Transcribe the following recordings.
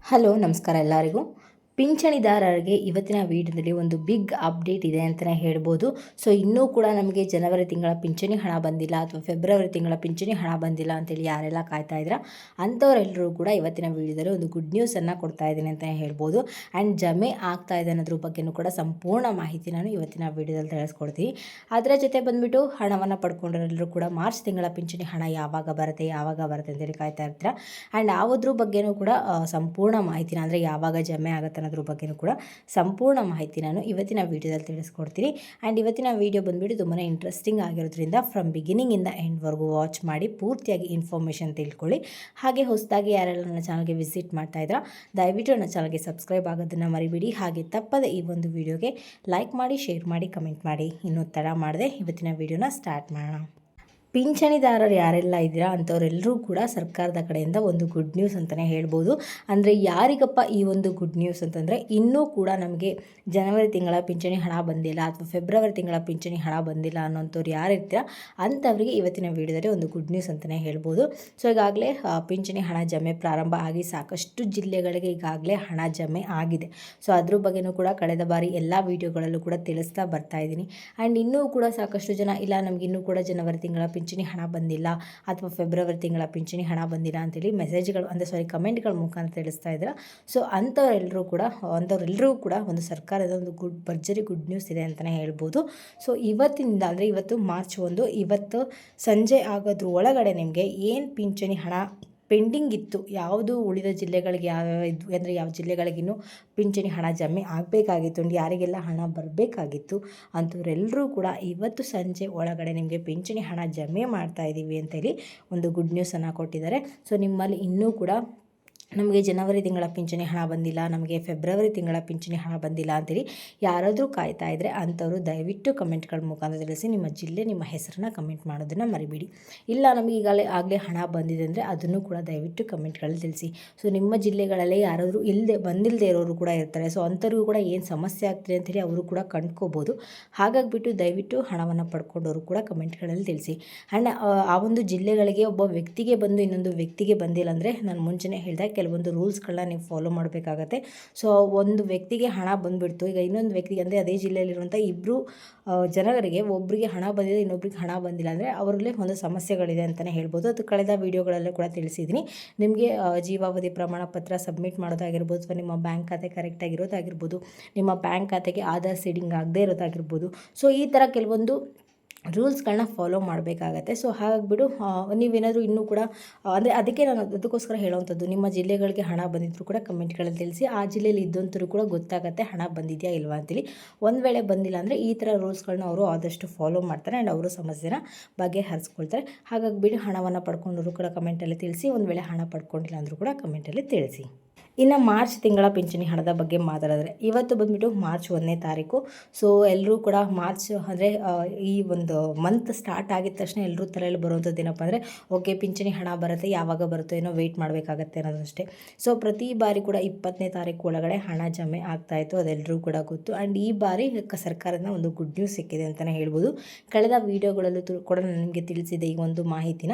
Hello ನಮಸ್ಕಾರ ಎಲ್ಲರಿಗೂ. ಪಿಂಚಣಿದಾರರಿಗೆ ಇವತ್ತಿನ ವಿಡಿಯೋದಲ್ಲಿ ಒಂದು ಬಿಗ್ ಅಪ್ಡೇಟ್ ಇದೆ ಅಂತಲೇ ಹೇಳ್ಬೋದು. ಸೊ ಇನ್ನೂ ಕೂಡ ನಮಗೆ ಜನವರಿ ತಿಂಗಳ ಪಿಂಚಣಿ ಹಣ ಬಂದಿಲ್ಲ ಅಥವಾ ಫೆಬ್ರವರಿ ತಿಂಗಳ ಪಿಂಚಣಿ ಹಣ ಬಂದಿಲ್ಲ ಅಂತೇಳಿ ಯಾರೆಲ್ಲ ಕಾಯ್ತಾ ಇದ್ದೀರಾ ಅಂಥವರೆಲ್ಲರೂ ಕೂಡ ಇವತ್ತಿನ ವಿಡಿಯೋದಲ್ಲಿ ಒಂದು ಗುಡ್ ನ್ಯೂಸನ್ನು ಕೊಡ್ತಾ ಇದ್ದೀನಿ ಅಂತಲೇ ಹೇಳ್ಬೋದು. ಆ್ಯಂಡ್ ಜಮೆ ಆಗ್ತಾ ಇದೆ ಅನ್ನೋದ್ರ ಬಗ್ಗೆಯೂ ಕೂಡ ಸಂಪೂರ್ಣ ಮಾಹಿತಿ ನಾನು ಇವತ್ತಿನ ವಿಡಿಯೋದಲ್ಲಿ ತಿಳಿಸ್ಕೊಡ್ತೀನಿ. ಅದರ ಜೊತೆ ಬಂದುಬಿಟ್ಟು ಹಣವನ್ನು ಪಡ್ಕೊಂಡ್ರೆಲ್ಲರೂ ಕೂಡ ಮಾರ್ಚ್ ತಿಂಗಳ ಪಿಂಚಣಿ ಹಣ ಯಾವಾಗ ಬರುತ್ತೆ ಅಂತೇಳಿ ಕಾಯ್ತಾ ಇರ್ತೀರಾ. ಆ್ಯಂಡ್ ಯಾವುದ್ರ ಬಗ್ಗೆಯೂ ಕೂಡ ಸಂಪೂರ್ಣ ಮಾಹಿತಿನ ಅಂದರೆ ಯಾವಾಗ ಜಮೆ ಆಗುತ್ತೆ ಅನ್ನೋದ್ರ ಬಗ್ಗೆಯೂ ಕೂಡ ಸಂಪೂರ್ಣ ಮಾಹಿತಿ ನಾನು ಇವತ್ತಿನ ವೀಡಿಯೋದಲ್ಲಿ ತಿಳಿಸ್ಕೊಡ್ತೀನಿ. ಆ್ಯಂಡ್ ಇವತ್ತಿನ ವೀಡಿಯೋ ಬಂದುಬಿಟ್ಟು ತುಂಬಾ ಇಂಟ್ರೆಸ್ಟಿಂಗ್ ಆಗಿರೋದ್ರಿಂದ ಫ್ರಮ್ ಬಿಗಿನಿಂಗಿಂದ ಎಂಡ್ವರೆಗೂ ವಾಚ್ ಮಾಡಿ ಪೂರ್ತಿಯಾಗಿ ಇನ್ಫಾರ್ಮೇಷನ್ ತಿಳ್ಕೊಳ್ಳಿ. ಹಾಗೆ ಹೊಸದಾಗಿ ಯಾರೆಲ್ಲ ನನ್ನ ಚಾನಲ್ಗೆ ವಿಸಿಟ್ ಮಾಡ್ತಾ ಇದ್ದೀರಾ ದಯವಿಟ್ಟು ನನ್ನ ಚಾನಲ್ಗೆ ಸಬ್ಸ್ಕ್ರೈಬ್ ಆಗೋದನ್ನು ಮರಿಬೇಡಿ. ಹಾಗೆ ತಪ್ಪದೆ ಈ ಒಂದು ವಿಡಿಯೋಗೆ ಲೈಕ್ ಮಾಡಿ, ಶೇರ್ ಮಾಡಿ, ಕಮೆಂಟ್ ಮಾಡಿ. ಇನ್ನೂ ತಡ ಮಾಡದೆ ಇವತ್ತಿನ ವೀಡಿಯೋನ ಸ್ಟಾರ್ಟ್ ಮಾಡೋಣ. ಪಿಂಚಣಿದಾರರು ಯಾರೆಲ್ಲ ಇದ್ದೀರಾ ಅಂಥವರೆಲ್ಲರೂ ಕೂಡ ಸರ್ಕಾರದ ಕಡೆಯಿಂದ ಒಂದು ಗುಡ್ ನ್ಯೂಸ್ ಅಂತಲೇ ಹೇಳ್ಬೋದು. ಅಂದರೆ ಯಾರಿಗಪ್ಪ ಈ ಒಂದು ಗುಡ್ ನ್ಯೂಸ್ ಅಂತಂದರೆ, ಇನ್ನೂ ಕೂಡ ನಮಗೆ ಜನವರಿ ತಿಂಗಳ ಪಿಂಚಣಿ ಹಣ ಬಂದಿಲ್ಲ ಅಥವಾ ಫೆಬ್ರವರಿ ತಿಂಗಳ ಪಿಂಚಣಿ ಹಣ ಬಂದಿಲ್ಲ ಅನ್ನೋಂಥವ್ರು ಯಾರಿರ್ತೀರ ಅಂಥವರಿಗೆ ಇವತ್ತಿನ ವೀಡಿಯೋದಲ್ಲಿ ಒಂದು ಗುಡ್ ನ್ಯೂಸ್ ಅಂತಲೇ ಹೇಳ್ಬೋದು. ಸೊ ಈಗಾಗಲೇ ಪಿಂಚಣಿ ಹಣ ಜಮೆ ಪ್ರಾರಂಭ ಆಗಿ ಸಾಕಷ್ಟು ಜಿಲ್ಲೆಗಳಿಗೆ ಈಗಾಗಲೇ ಹಣ ಜಮೆ ಆಗಿದೆ. ಸೊ ಅದ್ರ ಬಗ್ಗೆಯೂ ಕೂಡ ಕಳೆದ ಬಾರಿ ಎಲ್ಲ ವೀಡಿಯೋಗಳಲ್ಲೂ ಕೂಡ ತಿಳಿಸ್ತಾ ಬರ್ತಾ ಇದ್ದೀನಿ. ಆ್ಯಂಡ್ ಇನ್ನೂ ಕೂಡ ಸಾಕಷ್ಟು ಜನ ಇಲ್ಲ ನಮಗೆ ಇನ್ನೂ ಕೂಡ ಜನವರಿ ತಿಂಗಳ ಪಿಂಚಣಿ ಹಣ ಬಂದಿಲ್ಲ ಅಥವಾ ಫೆಬ್ರವರಿ ತಿಂಗಳ ಪಿಂಚಣಿ ಹಣ ಬಂದಿಲ್ಲ ಅಂತೇಳಿ ಮೆಸೇಜ್ಗಳು ಅಂದರೆ ಕಮೆಂಟ್ಗಳ ಮುಖಾಂತರ ತಿಳಿಸ್ತಾ ಇದ್ದಾರೆ. ಸೊ ಅಂಥವರೆಲ್ಲರೂ ಕೂಡ ಒಂದು ಸರ್ಕಾರದ ಒಂದು ಭರ್ಜರಿ ಗುಡ್ ನ್ಯೂಸ್ ಇದೆ ಅಂತಲೇ ಹೇಳ್ಬೋದು. ಸೊ ಇವತ್ತಿನಿಂದ ಅಂದರೆ ಇವತ್ತು ಮಾರ್ಚ್ 1, ಇವತ್ತು ಸಂಜೆ ಆಗೋದ್ರ ಒಳಗಡೆ ನಿಮಗೆ ಏನು ಪಿಂಚಣಿ ಹಣ ಪೆಂಡಿಂಗ್ ಇತ್ತು, ಯಾವುದು ಉಳಿದ ಜಿಲ್ಲೆಗಳಿಗೆ ಯಾವ್ಯಾವ ಇದ್ವು ಅಂದರೆ ಯಾವ ಜಿಲ್ಲೆಗಳಿಗಿನ್ನೂ ಪಿಂಚಣಿ ಹಣ ಜಮೆ ಆಗಬೇಕಾಗಿತ್ತು ಅಂಡ್ ಯಾರಿಗೆಲ್ಲ ಹಣ ಬರಬೇಕಾಗಿತ್ತು ಅಂಥವರೆಲ್ಲರೂ ಕೂಡ ಇವತ್ತು ಸಂಜೆ ಒಳಗಡೆ ನಿಮಗೆ ಪಿಂಚಣಿ ಹಣ ಜಮೆ ಮಾಡ್ತಾ ಇದ್ದೀವಿ ಅಂತೇಳಿ ಒಂದು ಗುಡ್ ನ್ಯೂಸನ್ನು ಕೊಟ್ಟಿದ್ದಾರೆ. ಸೊ ನಿಮ್ಮಲ್ಲಿ ಇನ್ನೂ ಕೂಡ ನಮಗೆ ಜನವರಿ ತಿಂಗಳ ಪಿಂಚಣಿ ಹಣ ಬಂದಿಲ್ಲ, ನಮಗೆ ಫೆಬ್ರವರಿ ತಿಂಗಳ ಪಿಂಚಣಿ ಹಣ ಬಂದಿಲ್ಲ ಅಂತೇಳಿ ಯಾರಾದರೂ ಕಾಯ್ತಾ ಇದ್ದರೆ ಅಂಥವರು ದಯವಿಟ್ಟು ಕಮೆಂಟ್ಗಳ ಮುಖಾಂತರ ತಿಳಿಸಿ. ನಿಮ್ಮ ಜಿಲ್ಲೆ, ನಿಮ್ಮ ಹೆಸರನ್ನ ಕಮೆಂಟ್ ಮಾಡೋದನ್ನು ಮರಿಬೇಡಿ. ಇಲ್ಲ ನಮಗೆ ಆಗಲೇ ಹಣ ಬಂದಿದೆ ಅಂದರೆ ಅದನ್ನು ಕೂಡ ದಯವಿಟ್ಟು ಕಮೆಂಟ್ಗಳಲ್ಲಿ ತಿಳಿಸಿ. ಸೊ ನಿಮ್ಮ ಜಿಲ್ಲೆಗಳಲ್ಲೇ ಯಾರಾದರೂ ಬಂದಿಲ್ಲದೆ ಇರೋರು ಕೂಡ ಇರ್ತಾರೆ. ಸೊ ಅಂಥವ್ರಿಗೂ ಕೂಡ ಏನು ಸಮಸ್ಯೆ ಆಗ್ತಿದೆ ಅಂತೇಳಿ ಅವರು ಕೂಡ ಕಂಡ್ಕೋಬೋದು. ಹಾಗಾಗಿಬಿಟ್ಟು ದಯವಿಟ್ಟು ಹಣವನ್ನು ಪಡ್ಕೊಂಡವರು ಕೂಡ ಕಮೆಂಟ್ಗಳಲ್ಲಿ ತಿಳಿಸಿ. ಆ್ಯಂಡ್ ಆ ಒಂದು ಜಿಲ್ಲೆಗಳಿಗೆ ಒಬ್ಬ ವ್ಯಕ್ತಿಗೆ ಬಂದು ಇನ್ನೊಂದು ವ್ಯಕ್ತಿಗೆ ಬಂದಿಲ್ಲ ಅಂದರೆ ನಾನು ಮುಂಚೆನೇ ಹೇಳಿದೆ ಕೆಲವೊಂದು ರೂಲ್ಸ್ಗಳನ್ನ ನೀವು ಫಾಲೋ ಮಾಡಬೇಕಾಗತ್ತೆ. ಸೊ ಒಂದು ವ್ಯಕ್ತಿಗೆ ಹಣ ಬಂದುಬಿಡ್ತು, ಈಗ ಇನ್ನೊಂದು ವ್ಯಕ್ತಿಗೆ ಅಂದರೆ ಅದೇ ಜಿಲ್ಲೆಯಲ್ಲಿರುವಂಥ ಇಬ್ಬರು ಜನರಿಗೆ ಒಬ್ಬರಿಗೆ ಹಣ ಬಂದಿದೆ, ಇನ್ನೊಬ್ರಿಗೆ ಹಣ ಬಂದಿಲ್ಲ ಅಂದರೆ ಅವರಲ್ಲಿ ಒಂದು ಸಮಸ್ಯೆಗಳಿದೆ ಅಂತಲೇ ಹೇಳ್ಬೋದು. ಅದು ಕಳೆದ ವೀಡಿಯೋಗಳಲ್ಲೂ ಕೂಡ ತಿಳಿಸಿದ್ದೀನಿ. ನಿಮಗೆ ಜೀವಾವಧಿ ಪ್ರಮಾಣ ಪತ್ರ ಸಬ್ಮಿಟ್ ಮಾಡೋದಾಗಿರ್ಬೋದು ಅಥವಾ ನಿಮ್ಮ ಬ್ಯಾಂಕ್ ಖಾತೆ ಕರೆಕ್ಟಾಗಿರೋದಾಗಿರ್ಬೋದು, ನಿಮ್ಮ ಬ್ಯಾಂಕ್ ಖಾತೆಗೆ ಆಧಾರ್ ಸೀಡಿಂಗ್ ಆಗದೇ ಇರೋದಾಗಿರ್ಬೋದು. ಸೊ ಈ ಥರ ಕೆಲವೊಂದು ರೂಲ್ಸ್ಗಳನ್ನ ಫಾಲೋ ಮಾಡಬೇಕಾಗತ್ತೆ. ಸೊ ಹಾಗಾಗಿಬಿಟ್ಟು ನೀವೇನಾದರೂ ಇನ್ನೂ ಕೂಡ ಅಂದರೆ ಅದಕ್ಕೋಸ್ಕರ ಹೇಳೋವಂಥದ್ದು ನಿಮ್ಮ ಜಿಲ್ಲೆಗಳಿಗೆ ಹಣ ಬಂದಿದ್ದರೂ ಕೂಡ ಕಮೆಂಟ್ಗಳಲ್ಲಿ ತಿಳಿಸಿ. ಆ ಜಿಲ್ಲೆಯಲ್ಲಿ ಇದ್ದಂಥವ್ರು ಕೂಡ ಗೊತ್ತಾಗುತ್ತೆ ಹಣ ಬಂದಿದೆಯಾ ಇಲ್ವಾ ಅಂತೇಳಿ. ಒಂದು ವೇಳೆ ಬಂದಿಲ್ಲ ಅಂದರೆ ಈ ಥರ ರೂಲ್ಸ್ಗಳನ್ನ ಅವರು ಆದಷ್ಟು ಫಾಲೋ ಮಾಡ್ತಾರೆ ಆ್ಯಂಡ್ ಅವರು ಸಮಸ್ಯೆನ ಬಗೆಹರಿಸ್ಕೊಳ್ತಾರೆ. ಹಾಗಾಗಿಬಿಟ್ಟು ಹಣವನ್ನು ಪಡ್ಕೊಂಡವರು ಕೂಡ ಕಮೆಂಟಲ್ಲಿ ತಿಳಿಸಿ. ಒಂದು ವೇಳೆ ಹಣ ಪಡ್ಕೊಂಡಿಲ್ಲ ಅಂದರೂ ಕೂಡ ಕಮೆಂಟಲ್ಲಿ ತಿಳಿಸಿ. ಇನ್ನು ಮಾರ್ಚ್ ತಿಂಗಳ ಪಿಂಚಣಿ ಹಣದ ಬಗ್ಗೆ ಮಾತಾಡಿದ್ರೆ ಇವತ್ತು ಬಂದುಬಿಟ್ಟು ಮಾರ್ಚ್ 1ನೇ ತಾರೀಕು. ಸೊ ಎಲ್ಲರೂ ಕೂಡ ಮಾರ್ಚ್ ಅಂದರೆ ಈ ಒಂದು ಮಂತ್ ಸ್ಟಾರ್ಟ್ ಆಗಿದ ತಕ್ಷಣ ಎಲ್ಲರೂ ತಲೆಯಲ್ಲಿ ಬರುವಂಥದ್ದು ಏನಪ್ಪ ಅಂದರೆ ಓಕೆ ಪಿಂಚಣಿ ಹಣ ಬರುತ್ತೆ, ಯಾವಾಗ ಬರುತ್ತೋ ಏನೋ ವೆಯ್ಟ್ ಮಾಡಬೇಕಾಗತ್ತೆ ಅನ್ನೋದಷ್ಟೇ. ಸೊ ಪ್ರತಿ ಬಾರಿ ಕೂಡ 20ನೇ ತಾರೀಕು ಒಳಗಡೆ ಹಣ ಜಮೆ ಆಗ್ತಾಯಿತ್ತು, ಅದೆಲ್ಲರೂ ಕೂಡ ಗೊತ್ತು. ಆ್ಯಂಡ್ ಈ ಬಾರಿ ಸರ್ಕಾರದ ಒಂದು ಗುಡ್ ನ್ಯೂಸ್ ಸಿಕ್ಕಿದೆ ಅಂತಲೇ ಹೇಳ್ಬೋದು. ಕಳೆದ ವೀಡಿಯೋಗಳಲ್ಲೂ ಕೂಡ ನಿಮಗೆ ತಿಳಿಸಿದೆ ಈ ಒಂದು ಮಾಹಿತಿನ.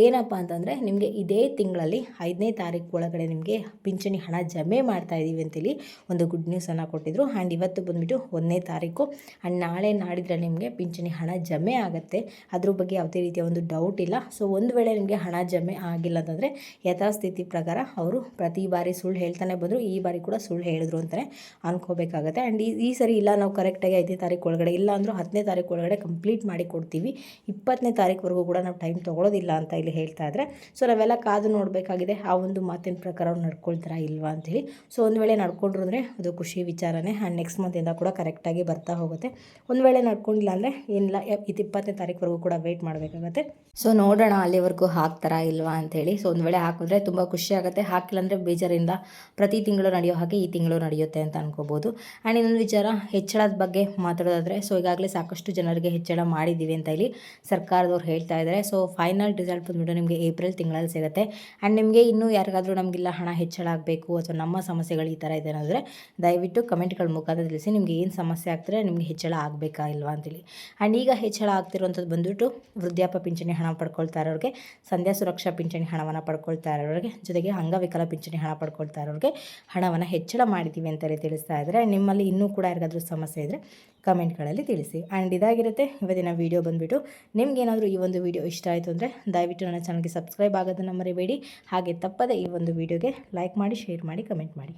ಏನಪ್ಪ ಅಂತಂದರೆ ನಿಮಗೆ ಇದೇ ತಿಂಗಳಲ್ಲಿ 5ನೇ ತಾರೀಕು ಒಳಗಡೆ ನಿಮಗೆ ಪಿಂಚಣಿ ಹಣ ಜಮೆ ಮಾಡ್ತಾ ಇದ್ದೀವಿ ಅಂತೇಳಿ ಒಂದು ಗುಡ್ ನ್ಯೂಸನ್ನು ಕೊಟ್ಟಿದ್ರು. ಆ್ಯಂಡ್ ಇವತ್ತು ಬಂದುಬಿಟ್ಟು 1ನೇ ತಾರೀಕು ಆ್ಯಂಡ್ ನಾಳೆ ನಾಡಿದ್ರೆ ನಿಮಗೆ ಪಿಂಚಣಿ ಹಣ ಜಮೆ ಆಗುತ್ತೆ. ಅದ್ರ ಬಗ್ಗೆ ಯಾವುದೇ ರೀತಿಯ ಒಂದು ಡೌಟ್ ಇಲ್ಲ. ಸೊ ಒಂದು ವೇಳೆ ನಿಮಗೆ ಹಣ ಜಮೆ ಆಗಿಲ್ಲ ಅಂತಂದರೆ ಯಥಾಸ್ಥಿತಿ ಪ್ರಕಾರ ಅವರು ಪ್ರತಿ ಬಾರಿ ಸುಳ್ಳು ಹೇಳ್ತಾನೆ ಬಂದರು, ಈ ಬಾರಿ ಕೂಡ ಸುಳ್ಳು ಹೇಳಿದ್ರು ಅಂತಲೇ ಅನ್ಕೋಬೇಕಾಗತ್ತೆ. ಆ್ಯಂಡ್ ಈ ಸರಿ ಇಲ್ಲ ನಾವು ಕರೆಕ್ಟಾಗಿ 5ನೇ ತಾರೀಕು ಒಳಗಡೆ ಇಲ್ಲ ಅಂದರೂ 10ನೇ ತಾರೀಕು ಒಳಗಡೆ ಕಂಪ್ಲೀಟ್ ಮಾಡಿ ಕೊಡ್ತೀವಿ, 20ನೇ ತಾರೀಕುವರೆಗೂ ಕೂಡ ನಾವು ಟೈಮ್ ತೊಗೊಳ್ಳೋದಿಲ್ಲ ಅಂತ ಇಲ್ಲಿ ಹೇಳ್ತಾ ಇದ್ದಾರೆ. ಸೊ ನಾವೆಲ್ಲ ಕಾದು ನೋಡಬೇಕಾಗಿದೆ ಆ ಒಂದು ಮಾತಿನ ಪ್ರಕಾರ ಅವ್ರು ನಡ್ಕೊಳ್ತಾರಾ ಇಲ್ವಾ ಅಂತೇಳಿ. ಸೊ ಒಂದು ವೇಳೆ ನಡ್ಕೊಂಡ್ರು ಅಂದರೆ ಅದು ಖುಷಿ ವಿಚಾರನೇ. ಆ್ಯಂಡ್ ನೆಕ್ಸ್ಟ್ ಮಂತಿಂದ ಕೂಡ ಕರೆಕ್ಟಾಗಿ ಬರ್ತಾ ಹೋಗುತ್ತೆ. ಒಂದು ವೇಳೆ ನಡ್ಕೊಂಡಿಲ್ಲ ಅಂದರೆ ಏನಿಲ್ಲ 20ನೇ ತಾರೀಕುವರೆಗೂ ಕೂಡ ವೆಯ್ಟ್ ಮಾಡಬೇಕಾಗತ್ತೆ. ಸೊ ನೋಡೋಣ ಅಲ್ಲಿವರೆಗೂ ಹಾಕ್ತಾರಾ ಇಲ್ವಾ ಅಂತೇಳಿ. ಸೊ ಒಂದು ವೇಳೆ ಹಾಕಿದ್ರೆ ತುಂಬ ಖುಷಿ ಆಗುತ್ತೆ, ಹಾಕಿಲ್ಲ ಅಂದರೆ ಬೇಜಾರಿಂದ ಪ್ರತಿ ತಿಂಗಳು ನಡೆಯೋ ಹಾಗೆ ಈ ತಿಂಗಳು ನಡೆಯುತ್ತೆ ಅಂತ ಅನ್ಕೋಬೋದು. ಆ್ಯಂಡ್ ಇನ್ನೊಂದು ವಿಚಾರ ಹೆಚ್ಚಳದ ಬಗ್ಗೆ ಮಾತಾಡೋದಾದರೆ ಸೊ ಈಗಾಗಲೇ ಸಾಕಷ್ಟು ಜನರಿಗೆ ಹೆಚ್ಚಳ ಮಾಡಿದ್ದೀವಿ ಅಂತ ಇಲ್ಲಿ ಸರ್ಕಾರದವ್ರು ಹೇಳ್ತಾ ಇದ್ದಾರೆ. ಸೊ ಫೈನಲ್ ರಿಸಲ್ಟ್ ಬಂದುಬಿಟ್ಟು ನಿಮಗೆ ಏಪ್ರಿಲ್ ತಿಂಗಳಲ್ಲಿ ಸಿಗುತ್ತೆ. ಆ್ಯಂಡ್ ನಿಮಗೆ ಇನ್ನೂ ಯಾರಿಗಾದರೂ ನಮಗಿಲ್ಲ ಹಣ ಹೆಚ್ಚಳ ಆಗಬೇಕು ಬೇಕು ಅಥವಾ ನಮ್ಮ ಸಮಸ್ಯೆಗಳು ಈ ಥರ ಇದೆ ಅನ್ನೋದ್ರೆ ದಯವಿಟ್ಟು ಕಮೆಂಟ್ಗಳ ಮುಖಾಂತರ ತಿಳಿಸಿ. ನಿಮಗೆ ಏನು ಸಮಸ್ಯೆ ಆಗ್ತಾರೆ, ನಿಮಗೆ ಹೆಚ್ಚಳ ಆಗಬೇಕಾ ಇಲ್ವಾ ಅಂತೇಳಿ. ಆ್ಯಂಡ್ ಈಗ ಹೆಚ್ಚಳ ಆಗ್ತಿರುವಂಥದ್ದು ಬಂದುಬಿಟ್ಟು ವೃದ್ಧಾಪ್ಯ ಪಿಂಚಣಿ ಹಣ ಪಡ್ಕೊಳ್ತಾ ಇರೋರಿಗೆ, ಸಂಧ್ಯಾ ಸುರಕ್ಷಾ ಪಿಂಚಣಿ ಹಣವನ್ನು ಪಡ್ಕೊಳ್ತಾ ಇರೋರಿಗೆ, ಜೊತೆಗೆ ಅಂಗವಿಕಲ ಪಿಂಚಣಿ ಹಣ ಪಡ್ಕೊಳ್ತಾ ಇರೋರಿಗೆ ಹಣವನ್ನು ಹೆಚ್ಚಳ ಮಾಡಿದ್ದೀವಿ ಅಂತೇಳಿ ತಿಳಿಸ್ತಾ ಇದ್ದಾರೆ. ನಿಮ್ಮಲ್ಲಿ ಇನ್ನೂ ಕೂಡ ಯಾರಿಗಾದ್ರೂ ಸಮಸ್ಯೆ ಇದ್ದರೆ ಕಮೆಂಟ್ಗಳಲ್ಲಿ ತಿಳಿಸಿ. ಆ್ಯಂಡ್ ಇದಾಗಿರುತ್ತೆ ಇವತ್ತಿನ ವೀಡಿಯೋ ಬಂದುಬಿಟ್ಟು. ನಿಮ್ಗೇನಾದರೂ ಈ ಒಂದು ವೀಡಿಯೋ ಇಷ್ಟ ಆಯಿತು ಅಂದರೆ ದಯವಿಟ್ಟು ನನ್ನ ಚಾನಲ್ಗೆ ಸಬ್ಸ್ಕ್ರೈಬ್ ಆಗೋದನ್ನು ಮರಿಬೇಡಿ. ಹಾಗೆ ತಪ್ಪದೆ ಈ ಒಂದು ವೀಡಿಯೋಗೆ ಲೈಕ್ ಮಾಡಿ, ಶೇರ್ ಮಾಡಿ, ಕಮೆಂಟ್ ಮಾಡಿ.